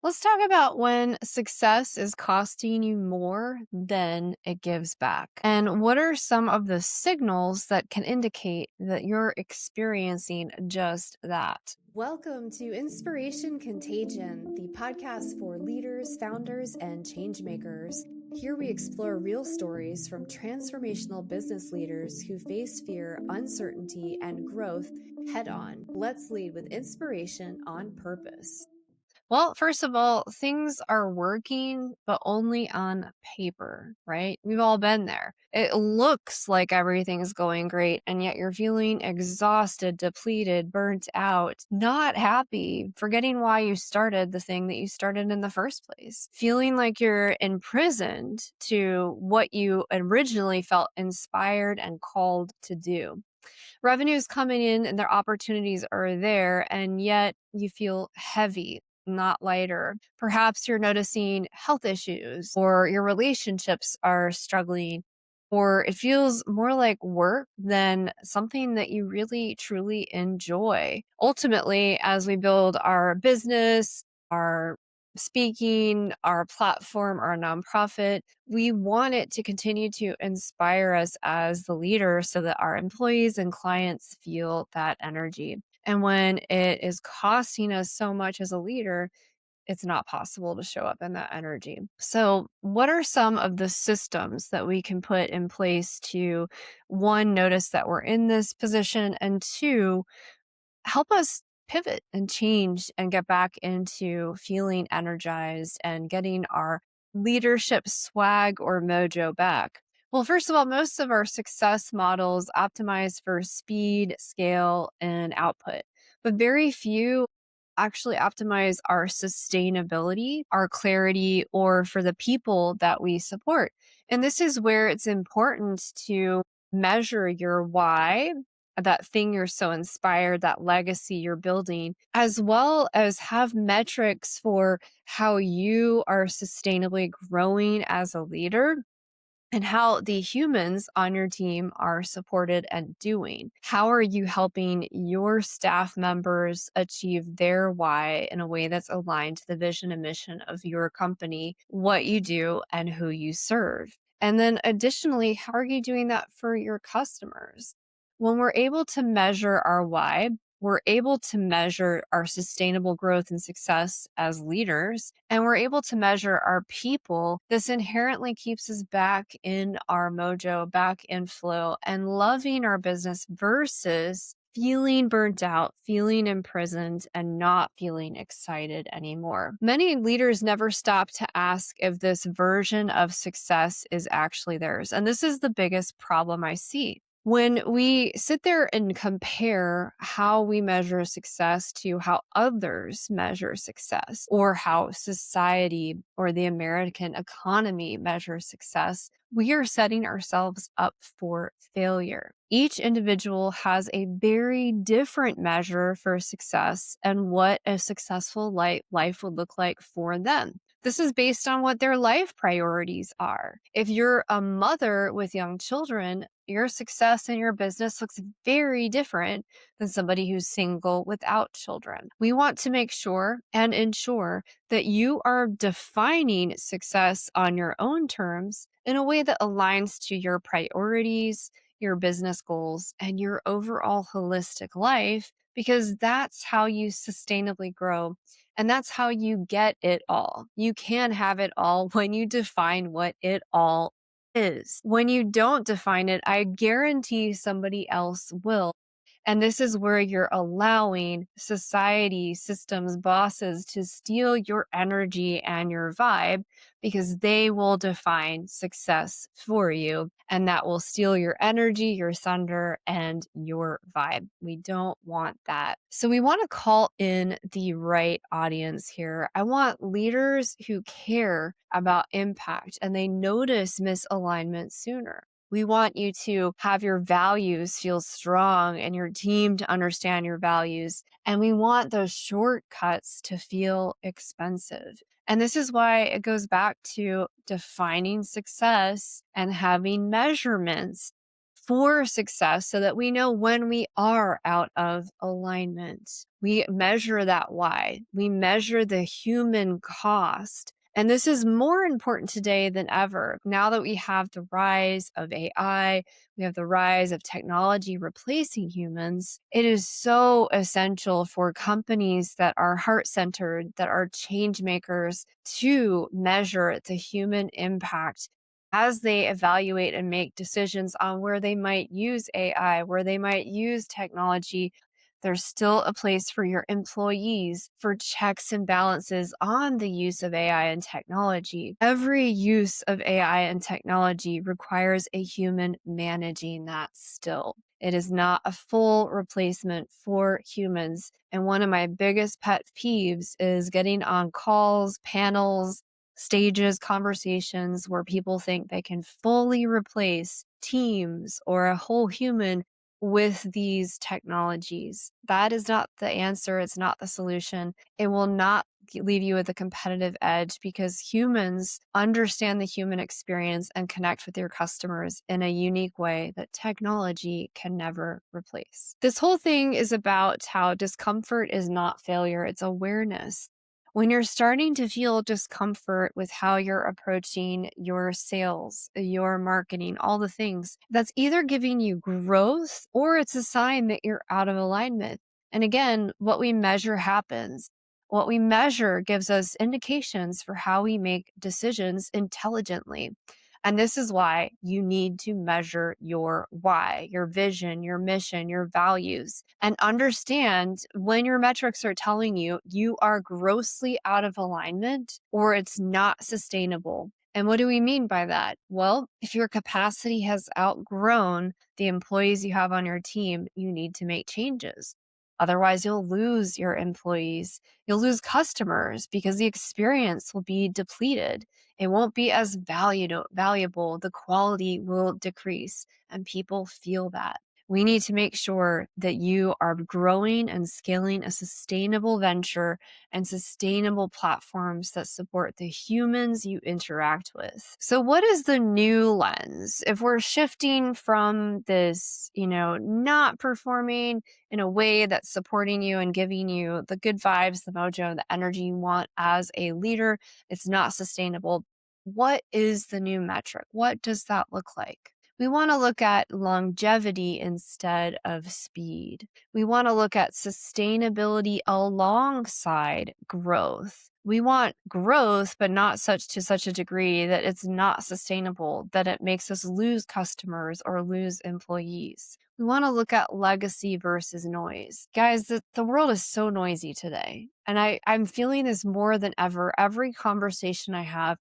Let's talk about when success is costing you more than it gives back. And what are some of the signals that can indicate that you're experiencing just that? Welcome to Inspiration Contagion, the podcast for leaders, founders, and changemakers. Here we explore real stories from transformational business leaders who face fear, uncertainty, and growth head on. Let's lead with inspiration on purpose. Well, first of all, things are working, but only on paper, right? We've all been there. It looks like everything's going great, and yet you're feeling exhausted, depleted, burnt out, not happy, forgetting why you started the thing that you started in the first place, feeling like you're imprisoned to what you originally felt inspired and called to do. Revenue's coming in and their opportunities are there, and yet you feel heavy, not lighter. Perhaps you're noticing health issues, or your relationships are struggling, or it feels more like work than something that you really truly enjoy. Ultimately, as we build our business, our speaking, our platform, our nonprofit, we want it to continue to inspire us as the leader so that our employees and clients feel that energy. And when it is costing us so much as a leader, it's not possible to show up in that energy. So, what are some of the systems that we can put in place to one, notice that we're in this position, and two, help us pivot and change and get back into feeling energized and getting our leadership swag or mojo back? Well, first of all, most of our success models optimize for speed, scale, and output, but very few actually optimize our sustainability, our clarity, or for the people that we support. And this is where it's important to measure your why, that thing you're so inspired, that legacy you're building, as well as have metrics for how you are sustainably growing as a leader and how the humans on your team are supported and doing. How are you helping your staff members achieve their why in a way that's aligned to the vision and mission of your company, what you do, and who you serve? And then additionally, how are you doing that for your customers? When we're able to measure our why, we're able to measure our sustainable growth and success as leaders, and we're able to measure our people. This inherently keeps us back in our mojo, back in flow, and loving our business versus feeling burnt out, feeling imprisoned, and not feeling excited anymore. Many leaders never stop to ask if this version of success is actually theirs. And this is the biggest problem I see. When we sit there and compare how we measure success to how others measure success, or how society or the American economy measures success, we are setting ourselves up for failure. Each individual has a very different measure for success and what a successful life would look like for them. This is based on what their life priorities are. If you're a mother with young children, your success in your business looks very different than somebody who's single without children. We want to make sure and ensure that you are defining success on your own terms in a way that aligns to your priorities, your business goals, and your overall holistic life, because that's how you sustainably grow. And that's how you get it all. You can have it all when you define what it all is. When you don't define it, I guarantee somebody else will. And this is where you're allowing society, systems, bosses to steal your energy and your vibe because they will define success for you. And that will steal your energy, your thunder, and your vibe. We don't want that. So we want to call in the right audience here. I want leaders who care about impact and they notice misalignment sooner. We want you to have your values feel strong and your team to understand your values. And we want those shortcuts to feel expensive. And this is why it goes back to defining success and having measurements for success so that we know when we are out of alignment. We measure that why. We measure the human cost. And this is more important today than ever. Now that we have the rise of AI, we have the rise of technology replacing humans, it is so essential for companies that are heart centered, that are change makers, to measure the human impact as they evaluate and make decisions on where they might use AI, where they might use technology. There's still a place for your employees for checks and balances on the use of AI and technology. Every use of AI and technology requires a human managing that still. It is not a full replacement for humans. And one of my biggest pet peeves is getting on calls, panels, stages, conversations where people think they can fully replace teams or a whole human with these technologies. That is not the answer. It's not the solution. It will not leave you with a competitive edge because humans understand the human experience and connect with your customers in a unique way that technology can never replace. This whole thing is about how discomfort is not failure, it's awareness. When you're starting to feel discomfort with how you're approaching your sales, your marketing, all the things, that's either giving you growth or it's a sign that you're out of alignment. And again, what we measure happens. What we measure gives us indications for how we make decisions intelligently. And this is why you need to measure your why, your vision, your mission, your values, and understand when your metrics are telling you you are grossly out of alignment or it's not sustainable. And what do we mean by that? Well, if your capacity has outgrown the employees you have on your team, you need to make changes. Otherwise, you'll lose your employees. You'll lose customers because the experience will be depleted. It won't be as valuable. The quality will decrease, and people feel that. We need to make sure that you are growing and scaling a sustainable venture and sustainable platforms that support the humans you interact with. So, what is the new lens? If we're shifting from this, not performing in a way that's supporting you and giving you the good vibes, the mojo, the energy you want as a leader, it's not sustainable. What is the new metric? What does that look like? We want to look at longevity instead of speed. We want to look at sustainability alongside growth. We want growth, but not such a degree that it's not sustainable, that it makes us lose customers or lose employees. We want to look at legacy versus noise. Guys, the world is so noisy today. And I'm feeling this more than ever. Every conversation I have,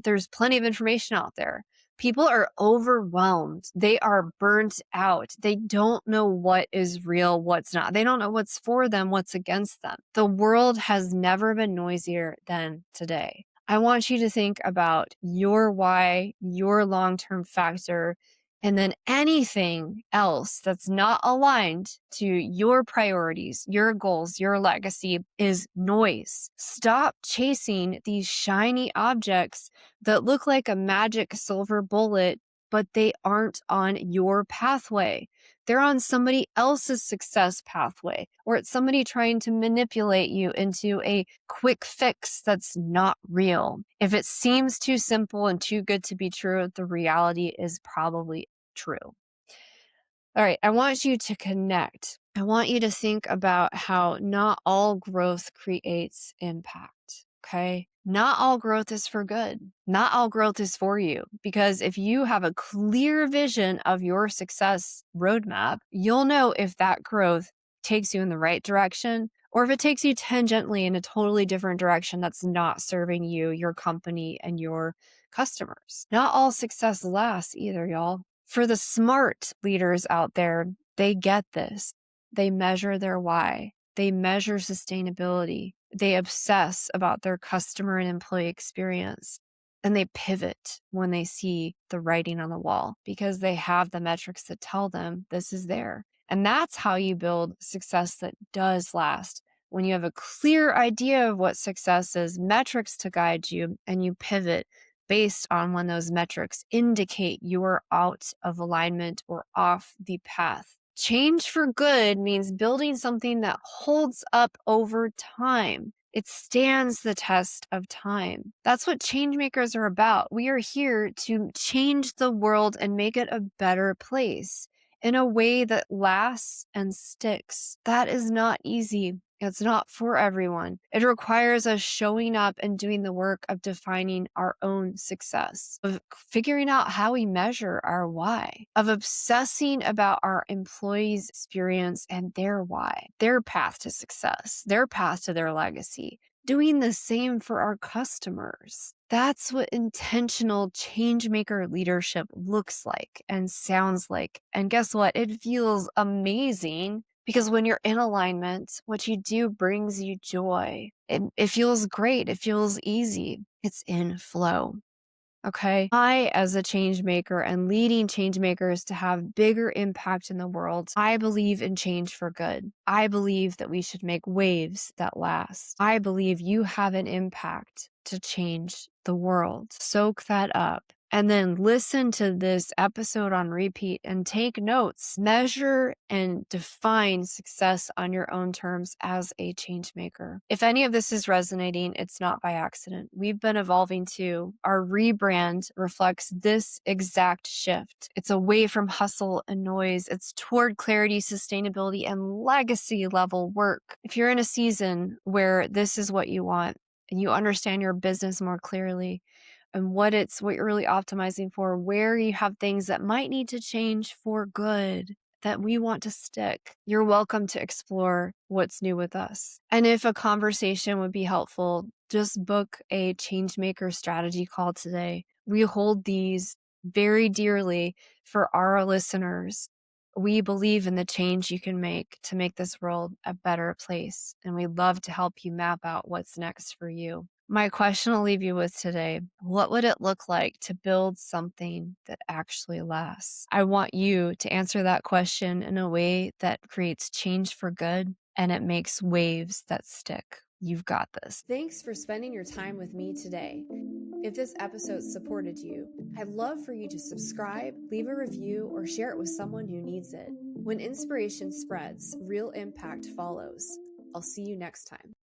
there's plenty of information out there. People are overwhelmed. They are burnt out. They don't know what is real, what's not. They don't know what's for them, what's against them. The world has never been noisier than today. I want you to think about your why, your long-term factor, and then anything else that's not aligned to your priorities, your goals, your legacy is noise. Stop chasing these shiny objects that look like a magic silver bullet, but they aren't on your pathway. They're on somebody else's success pathway, or it's somebody trying to manipulate you into a quick fix that's not real. If it seems too simple and too good to be true, the reality is probably true. All right, I want you to connect. I want you to think about how not all growth creates impact, okay? Not all growth is for good. Not all growth is for you. Because if you have a clear vision of your success roadmap, you'll know if that growth takes you in the right direction or if it takes you tangentially in a totally different direction that's not serving you, your company, and your customers. Not all success lasts either, y'all. For the smart leaders out there, they get this. They measure their why. They measure sustainability. They obsess about their customer and employee experience. And they pivot when they see the writing on the wall because they have the metrics that tell them this is there. And that's how you build success that does last. When you have a clear idea of what success is, metrics to guide you, and you pivot based on when those metrics indicate you are out of alignment or off the path. Change for good means building something that holds up over time. It stands the test of time. That's what changemakers are about. We are here to change the world and make it a better place in a way that lasts and sticks. That is not easy. It's not for everyone. It requires us showing up and doing the work of defining our own success, of figuring out how we measure our why, of obsessing about our employees' experience and their why, their path to success, their path to their legacy. Doing the same for our customers. That's what intentional changemaker leadership looks like and sounds like. And guess what? It feels amazing because when you're in alignment, what you do brings you joy. It feels great. It feels easy. It's in flow. Okay. I, as a change maker and leading change makers to have bigger impact in the world, I believe in change for good. I believe that we should make waves that last. I believe you have an impact to change the world. Soak that up. And then listen to this episode on repeat and take notes. Measure and define success on your own terms as a change maker. If any of this is resonating, it's not by accident. We've been evolving too. Our rebrand reflects this exact shift. It's away from hustle and noise. It's toward clarity, sustainability, and legacy level work. If you're in a season where this is what you want and you understand your business more clearly, and what you're really optimizing for, where you have things that might need to change for good that we want to stick, you're welcome to explore what's new with us. And if a conversation would be helpful, just book a Changemaker strategy call today. We hold these very dearly for our listeners. We believe in the change you can make to make this world a better place, and we'd love to help you map out what's next for you. My question I'll leave you with today: what would it look like to build something that actually lasts? I want you to answer that question in a way that creates change for good and it makes waves that stick. You've got this. Thanks for spending your time with me today. If this episode supported you, I'd love for you to subscribe, leave a review, or share it with someone who needs it. When inspiration spreads, real impact follows. I'll see you next time.